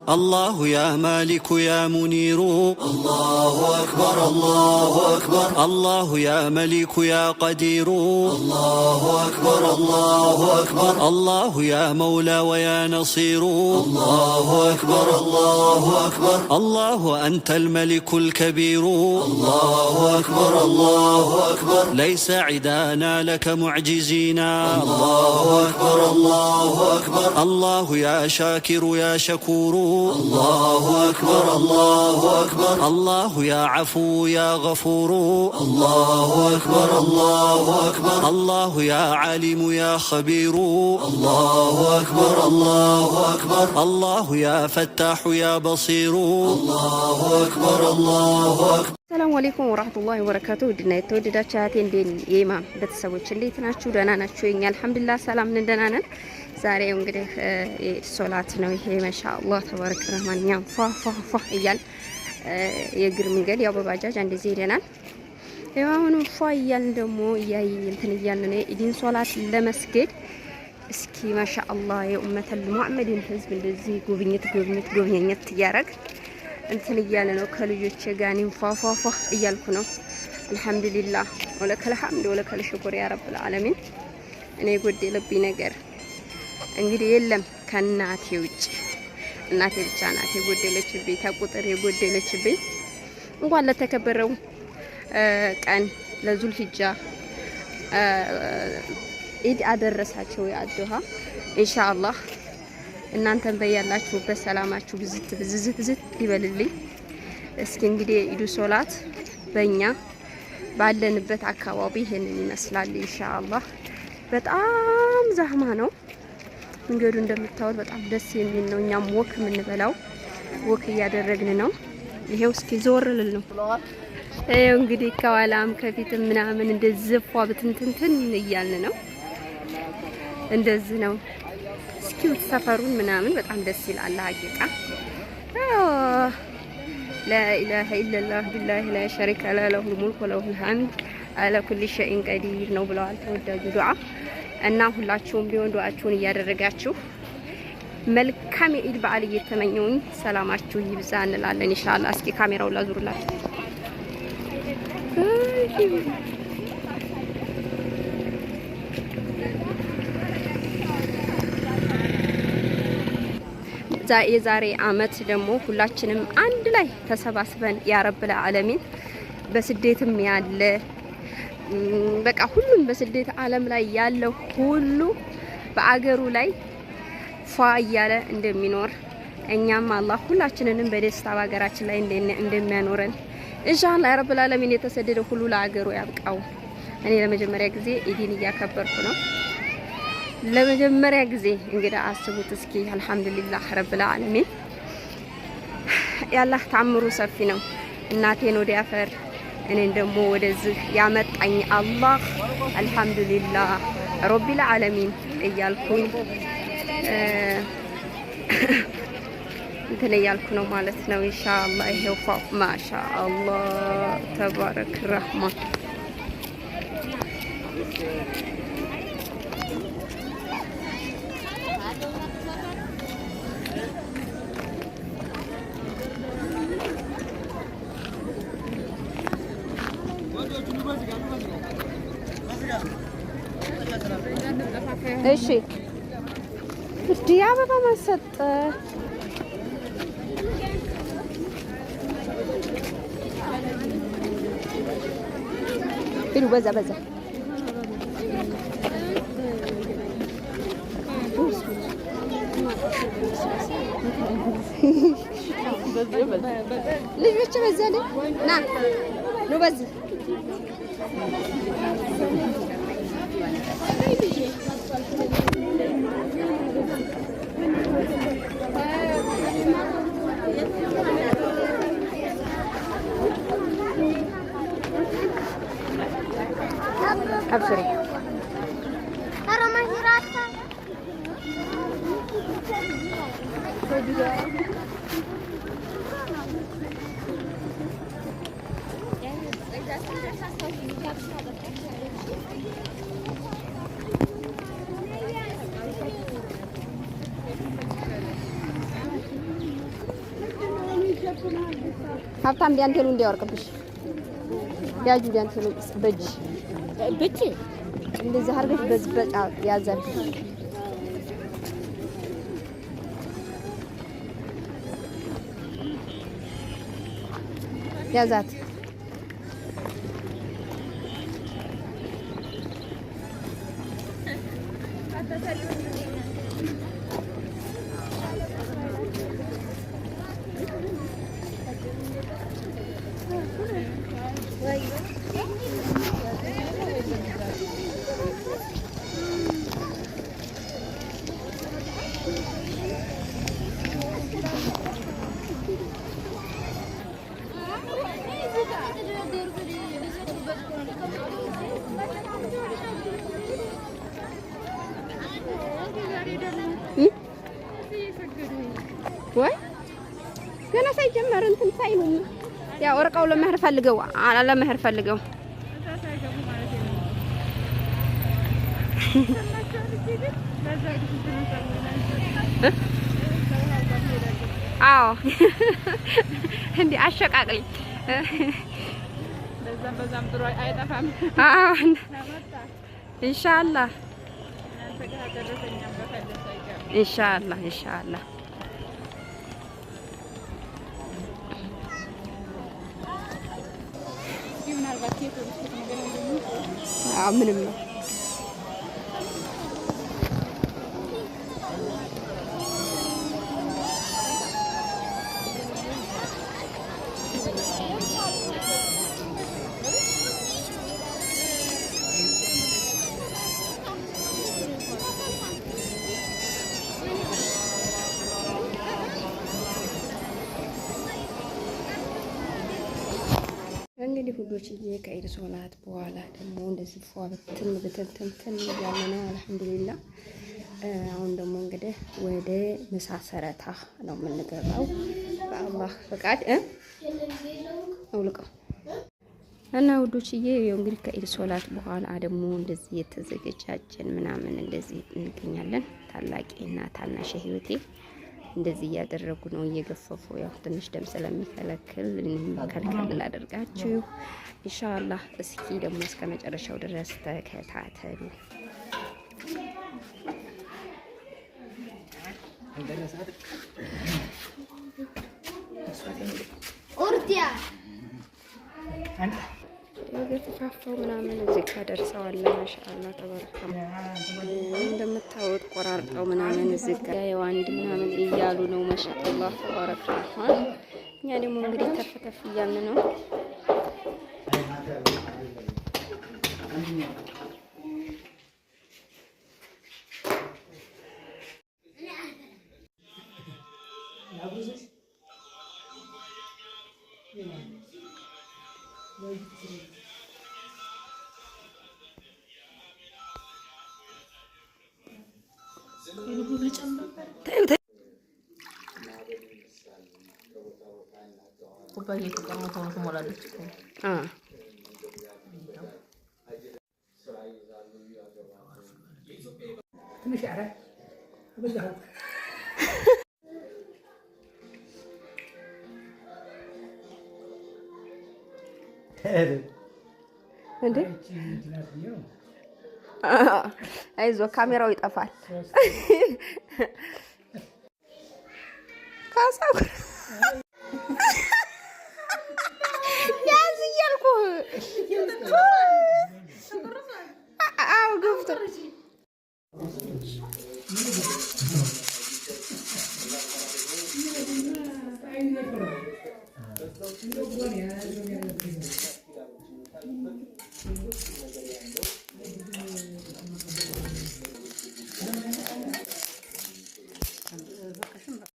الله يا مالك يا منير الله أكبر الله أكبر الله يا ملك يا قدير الله أكبر الله أكبر الله يا مولى ويا نصير الله أكبر الله أكبر الله أنت الملك الكبير الله أكبر الله أكبر ليس عدانا لك معجزين الله أكبر الله أكبر الله يا شاكر يا شكور الله أكبر الله أكبر الله يا عفو يا غفور الله أكبر الله أكبر الله يا عالم يا خبير الله أكبر الله أكبر الله يا فتاح يا بصير الله أكبر الله أكبر السلام عليكم ورحمة الله وبركاته ودنا يتودد شاتين بين يما بتسويش اللي تناشو دانا ناشو الحمد لله سلام ندنا ዛሬ እንግዲህ ሶላት ነው ይሄ ማሻአላህ ተባረከ ረህማን ያም ፏ እያል የእግር መንገድ ያው በባጃጅ እንደዚህ ሄደናል። አሁን ፏ እያል ደግሞ እንትን እያልን ነው ኢዲን ሶላት ለመስገድ እስኪ ማሻአላህ የኡመተል ሙሐመድን ህዝብ እንደዚህ ጉብኝት እያረግ እንትን እያለ ነው ከልጆቼ ጋር ፏ እያልኩ ነው። አልহামዱሊላህ ወለከል ሐምድ ወለከል ሽኩር ያ ረብል ዓለሚን። እኔ ጎደለብኝ ነገር እንግዲህ የለም ከናቴ ውጭ እናቴ ብቻ ናት የጎደለችብኝ ተቁጥር የጎደለችብኝ። እንኳን ለተከበረው ቀን ለዙል ሂጃ ኢድ አደረሳቸው ያድሃ ኢንሻአላህ። እናንተም በያላችሁበት ሰላማችሁ ብዝት ይበልልኝ። እስኪ እንግዲህ ኢዱ ሶላት በእኛ ባለንበት አካባቢ ይሄንን ይመስላል ኢንሻአላህ። በጣም ዛህማ ነው መንገዱ እንደምታዩት በጣም ደስ የሚል ነው። እኛም ወክ የምንበላው ወክ እያደረግን ነው። ይሄው እስኪ ዞር ልል ነው። ይሄው እንግዲህ ከኋላም ከፊትም ምናምን እንደዚህ ፏ ብትንትን እያልን ነው። እንደዚህ ነው። እስኪ ሰፈሩን ምናምን በጣም ደስ ይላል ሀቂቃ። لا اله الا الله بالله لا شريك له له الملك وله الحمد على كل شيء قدير ነው ብለዋል ተወዳጁ ዱዓ። እና ሁላችሁም ቢሆን ዱዓችሁን እያደረጋችሁ መልካም የኢድ በዓል እየተመኘሁኝ ሰላማችሁ ይብዛ እንላለን ኢንሻአላህ። እስኪ ካሜራው ላዙርላችሁ። የዛሬ አመት ደግሞ ሁላችንም አንድ ላይ ተሰባስበን ያ ረብል ዓለሚን በስደትም ያለ በቃ ሁሉም በስደት ዓለም ላይ ያለው ሁሉ በአገሩ ላይ ፏ እያለ እንደሚኖር እኛም አላህ ሁላችንንም በደስታ በአገራችን ላይ እንደሚያኖረን ኢንሻአላህ ያ ረብል ዓለሚን የተሰደደ ሁሉ ለአገሩ ያብቃው። እኔ ለመጀመሪያ ጊዜ ኢዲን እያከበርኩ ነው። ለመጀመሪያ ጊዜ እንግዲህ አስቡት እስኪ አልহামዱሊላህ ረብል ዓለሚን። ያላህ ተአምሩ ሰፊ ነው። እናቴን ወደ አፈር እኔን ደግሞ ወደዚህ ያመጣኝ አላህ አልহামዱሊላህ ረብል ዓለሚን እያልኩኝ እንትን እያልኩ ነው ማለት ነው ኢንሻአላህ። ይሄው ማሻአላህ ተባረክ ረህማን እሺ እንዲህ አበባ ማሰጠ ቢሉ በዛ ልጆች በዛ ላይ ና ነው በዚህ أبشري ሀብታም ዲያንቴሉ እንዲያወርቅብሽ ያጁ ዲያንቴሉ በእጅ እንደዚህ አድርገሽ በዚህ በቃ ያዘርሽ ያዛት ወይ ገና ሳይጀመር እንትን ሳይሉ ያው ወርቀው ለመህር ፈልገው ለመህር ፈልገው አዎ እንዴ አሸቃቅልኝ በዛም ጥሩ አይጠፋም። አዎ ኢንሻአላህ ኢንሻአላህ ኢንሻአላህ ምንም ነው እንግዲህ ሁዶችዬ ከኢድ ሶላት በኋላ ደግሞ እንደዚህ ፏ ብትን እያለ ነው። አልሐምዱሊላህ አሁን ደግሞ እንግዲህ ወደ ምሳ ሰረታ ነው የምንገባው በአላህ ፈቃድ አውልቀው እና ሁዶችዬ እንግዲህ ከኢድ ሶላት በኋላ ደግሞ እንደዚህ የተዘገጃጀን ምናምን እንደዚህ እንገኛለን። ታላቂና ታናሽ ህይወቴ እንደዚህ እያደረጉ ነው እየገፈፉ ያው ትንሽ ደም ስለሚከለክል ከልከል ላደርጋችሁ ኢንሻአላህ። እስኪ ደግሞ እስከ መጨረሻው ድረስ ተከታተሉ። ኦርዲያ የገፋፋው ምናምን እዚህ ካደርሰዋል። ማሻአላህ ተባረከ። እንደምታዩት ቆራርጠው ምናምን እዚህ ጋር የዋንድ ምናምን እያሉ ነው። ማሻአላህ ተባረከ። እኛ ደግሞ እንግዲህ ተፈተፍ እያልን ነው። አይዞህ ካሜራው ይጠፋል። ካሳው ያዝ እያልኩህ አዎ ገብቶ